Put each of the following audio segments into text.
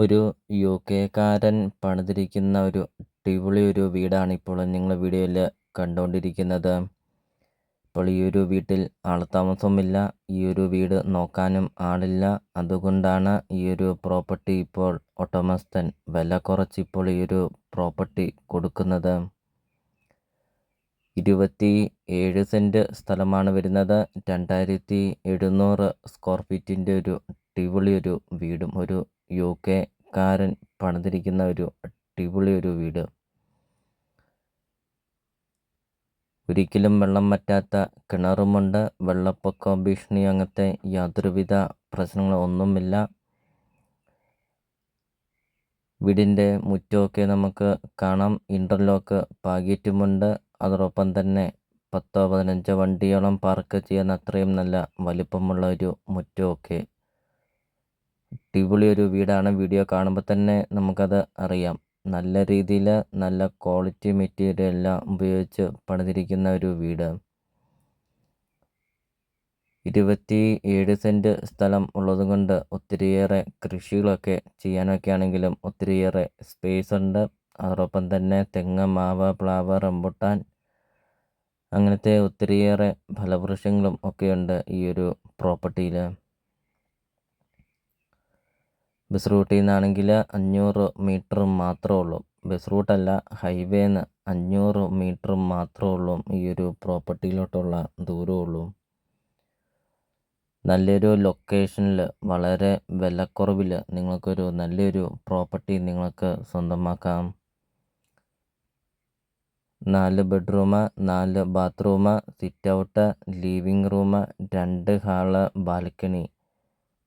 ഒരു യുകെക്കാരൻ പണിതിരിക്കുന്ന ഒരു അടിപൊളി ഒരു വീടാണ് ഇപ്പോൾ നിങ്ങൾ വീഡിയോയിൽ കണ്ടുകൊണ്ടിരിക്കുന്നത്. ഇപ്പോൾ ഈ ഒരു വീട്ടിൽ ആൾതാമസമില്ല. ഈ ഒരു വീട് നോക്കാനും ആളില്ല. അതുകൊണ്ടാണ് ഈ ഒരു പ്രോപ്പർട്ടി ഇപ്പോൾ ഉടമസ്ഥൻ വില കുറച്ച് ഇപ്പോൾ ഈ ഒരു പ്രോപ്പർട്ടി കൊടുക്കുന്നത്. 27 സെൻറ്റ് സ്ഥലമാണ് വരുന്നത്. 2700 സ്ക്വയർ ഫീറ്റിൻ്റെ ഒരു അടിപൊളി ഒരു വീടും ഒരു യുകെക്കാരൻ പണിതിരിക്കുന്ന ഒരു അടിപൊളി ഒരു വീട്. ഒരിക്കലും വെള്ളം വറ്റാത്ത കിണറുമുണ്ട്. വെള്ളപ്പൊക്ക ഭീഷണി അങ്ങനത്തെ യാതൊരുവിധ പ്രശ്നങ്ങളും ഒന്നുമില്ല. വീടിൻ്റെ മുറ്റമൊക്കെ നമുക്ക് കാണാം. ഇൻ്റർലോക്ക് പാകിയിട്ടുമുണ്ട്. അതോടൊപ്പം തന്നെ 10-15 വണ്ടിയോളം പാർക്ക് ചെയ്യാൻ അത്രയും നല്ല വലിപ്പമുള്ള ഒരു മുറ്റമൊക്കെ. അടിപൊളി ഒരു വീടാണ്. വീഡിയോ കാണുമ്പോൾ തന്നെ നമുക്കത് അറിയാം. നല്ല രീതിയിൽ നല്ല ക്വാളിറ്റി മെറ്റീരിയൽ എല്ലാം ഉപയോഗിച്ച് പണിതിരിക്കുന്ന ഒരു വീട്. 27 സെൻറ്റ് സ്ഥലം ഉള്ളതുകൊണ്ട് ഒത്തിരിയേറെ കൃഷികളൊക്കെ ചെയ്യാനൊക്കെ ആണെങ്കിലും ഒത്തിരിയേറെ സ്പേസ് ഉണ്ട്. അതോടൊപ്പം തന്നെ തെങ്ങ്, മാവ്, പ്ലാവ്, റംബുട്ടാൻ അങ്ങനത്തെ ഒത്തിരിയേറെ ഫലവൃക്ഷങ്ങളും ഒക്കെയുണ്ട് ഈ ഒരു പ്രോപ്പർട്ടിയിൽ. ബസ് റൂട്ടിൽ നിന്നാണെങ്കിൽ 500 മീറ്റർ മാത്രമേ ഉള്ളൂ. ബസ് റൂട്ടല്ല, ഹൈവേന്ന് 500 മീറ്റർ മാത്രമേ ഉള്ളൂ ഈ ഒരു പ്രോപ്പർട്ടിയിലോട്ടുള്ള ദൂരമുള്ളൂ. നല്ലൊരു ലൊക്കേഷനിൽ വളരെ വിലക്കുറവിൽ നിങ്ങൾക്കൊരു നല്ലൊരു പ്രോപ്പർട്ടി നിങ്ങൾക്ക് സ്വന്തമാക്കാം. 4 bedroom, 4 bathroom, sit out, living room, 2 hall, balcony,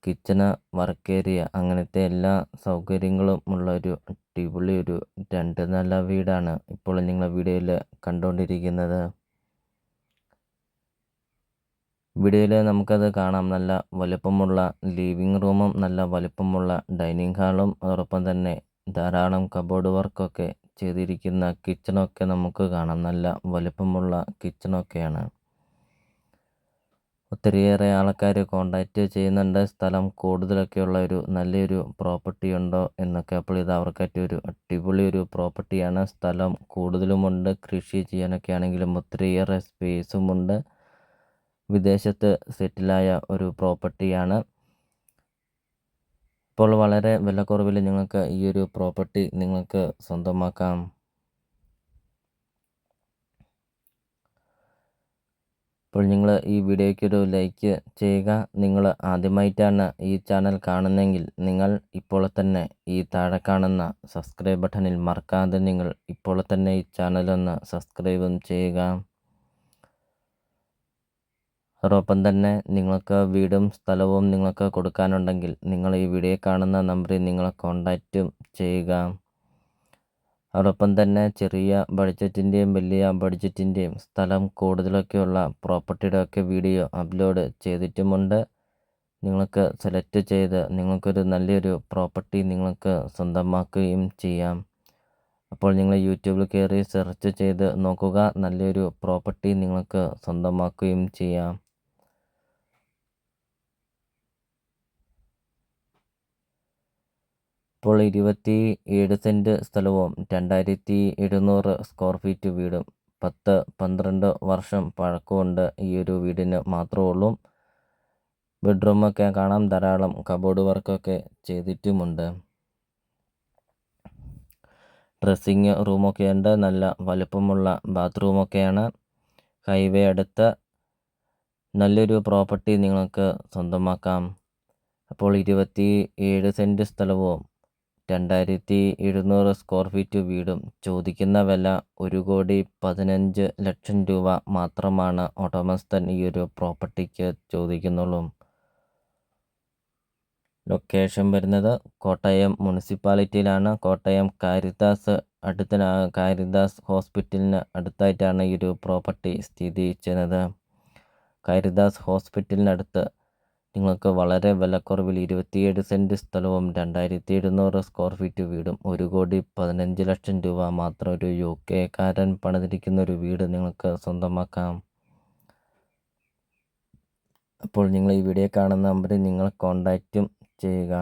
kitchen, work area അങ്ങനത്തെ എല്ലാ സൗകര്യങ്ങളും ഉള്ള ഒരു അടിപൊളി ഒരു 2 നില വീടാണ് ഇപ്പോൾ നിങ്ങൾ വീഡിയോയിൽ കണ്ടുകൊണ്ടിരിക്കുന്നത്. വീഡിയോയിൽ നമുക്കത് കാണാം. നല്ല വലുപ്പമുള്ള ലിവിങ് റൂമും നല്ല വലുപ്പമുള്ള ഡൈനിങ് ഹാളും അതോടൊപ്പം തന്നെ ധാരാളം കബോർഡ് വർക്കൊക്കെ ചെയ്തിരിക്കുന്ന കിച്ചണൊക്കെ നമുക്ക് കാണാം. നല്ല വലുപ്പമുള്ള കിച്ചണൊക്കെയാണ്. ഒത്തിരിയേറെ ആൾക്കാർ കോണ്ടാക്റ്റ് ചെയ്യുന്നുണ്ട്. സ്ഥലം കൂടുതലൊക്കെയുള്ള ഒരു നല്ലൊരു പ്രോപ്പർട്ടി ഉണ്ടോ എന്നൊക്കെ. അപ്പോൾ ഇത് അവർക്കൊക്കെ ഒരു അടിപൊളി ഒരു പ്രോപ്പർട്ടിയാണ്. സ്ഥലം കൂടുതലുമുണ്ട്. കൃഷി ചെയ്യാനൊക്കെ ആണെങ്കിലും ഒത്തിരിയേറെ സ്പേസുമുണ്ട്. വിദേശത്ത് സെറ്റിലായ ഒരു പ്രോപ്പർട്ടിയാണ്. ഇപ്പോൾ വളരെ വിലക്കുറവിൽ നിങ്ങൾക്ക് ഈ ഒരു പ്രോപ്പർട്ടി നിങ്ങൾക്ക് സ്വന്തമാക്കാം. അപ്പോൾ നിങ്ങൾ ഈ വീഡിയോയ്ക്കൊരു ലൈക്ക് ചെയ്യുക. നിങ്ങൾ ആദ്യമായിട്ടാണ് ഈ ചാനൽ കാണുന്നതെങ്കിൽ നിങ്ങൾ ഇപ്പോൾ തന്നെ ഈ താഴെ കാണുന്ന സബ്സ്ക്രൈബ് ബട്ടണിൽ മറക്കാതെ നിങ്ങൾ ഇപ്പോൾ തന്നെ ഈ ചാനലൊന്ന് സബ്സ്ക്രൈബും ചെയ്യുക. അതോടൊപ്പം തന്നെ നിങ്ങൾക്ക് വീടും സ്ഥലവും നിങ്ങൾക്ക് കൊടുക്കാനുണ്ടെങ്കിൽ നിങ്ങൾ ഈ വീഡിയോ കാണുന്ന നമ്പറിൽ നിങ്ങൾ കോണ്ടാക്റ്റും ചെയ്യുക. അതോടൊപ്പം തന്നെ ചെറിയ ബഡ്ജറ്റിൻ്റെയും വലിയ ബഡ്ജറ്റിൻ്റെയും സ്ഥലം കൂടുതലൊക്കെയുള്ള പ്രോപ്പർട്ടിയുടെ ഒക്കെ വീഡിയോ അപ്ലോഡ് ചെയ്തിട്ടുമുണ്ട്. നിങ്ങൾക്ക് സെലക്ട് ചെയ്ത് നിങ്ങൾക്കൊരു നല്ലൊരു പ്രോപ്പർട്ടി നിങ്ങൾക്ക് സ്വന്തമാക്കുകയും ചെയ്യാം. അപ്പോൾ നിങ്ങൾ യൂട്യൂബിൽ കയറി സെർച്ച് ചെയ്ത് നോക്കുക. നല്ലൊരു പ്രോപ്പർട്ടി നിങ്ങൾക്ക് സ്വന്തമാക്കുകയും ചെയ്യാം. ഇപ്പോൾ 27 സെൻറ്റ് സ്ഥലവും 2700 സ്ക്വയർ ഫീറ്റ് വീടും 10-12 വർഷം പഴക്കമുണ്ട് ഈ ഒരു വീടിന് മാത്രമേ ഉള്ളൂ. ബെഡ്റൂമൊക്കെ കാണാം. ധാരാളം കബോർഡ് വർക്കൊക്കെ ചെയ്തിട്ടുമുണ്ട്. ഡ്രസ്സിങ് റൂമൊക്കെ ഉണ്ട്. നല്ല വലുപ്പമുള്ള ബാത്റൂമൊക്കെയാണ്. ഹൈവേ അടുത്ത് നല്ലൊരു പ്രോപ്പർട്ടി നിങ്ങൾക്ക് സ്വന്തമാക്കാം. അപ്പോൾ 27 സെൻറ്റ് സ്ഥലവും 2700 സ്ക്വയർ ഫീറ്റ് വീടും ചോദിക്കുന്ന വില 1,15,00,000 രൂപ മാത്രമാണ് ഉടമസ്ഥൻ ഈ ഒരു പ്രോപ്പർട്ടിക്ക് ചോദിക്കുന്നുള്ളൂ. ലൊക്കേഷൻ വരുന്നത് കോട്ടയം മുനിസിപ്പാലിറ്റിയിലാണ്. കോട്ടയം കാരിതാസ് ഹോസ്പിറ്റലിന് അടുത്തായിട്ടാണ് ഈ ഒരു പ്രോപ്പർട്ടി സ്ഥിതി ചെയ്യുന്നത്. കാരിതാസ് ഹോസ്പിറ്റലിനടുത്ത് നിങ്ങൾക്ക് വളരെ വിലക്കുറവിൽ 27 സെൻറ്റ് സ്ഥലവും 2700 സ്ക്വയർ ഫീറ്റ് വീടും 1,15,00,000 രൂപ മാത്രം ഒരു യുകെക്കാരൻ പണിതിരിക്കുന്ന ഒരു വീട് നിങ്ങൾക്ക് സ്വന്തമാക്കാം. അപ്പോൾ നിങ്ങൾ ഈ വീഡിയോ കാണുന്ന നമ്പറിൽ നിങ്ങൾ കോണ്ടാക്റ്റും ചെയ്യുക.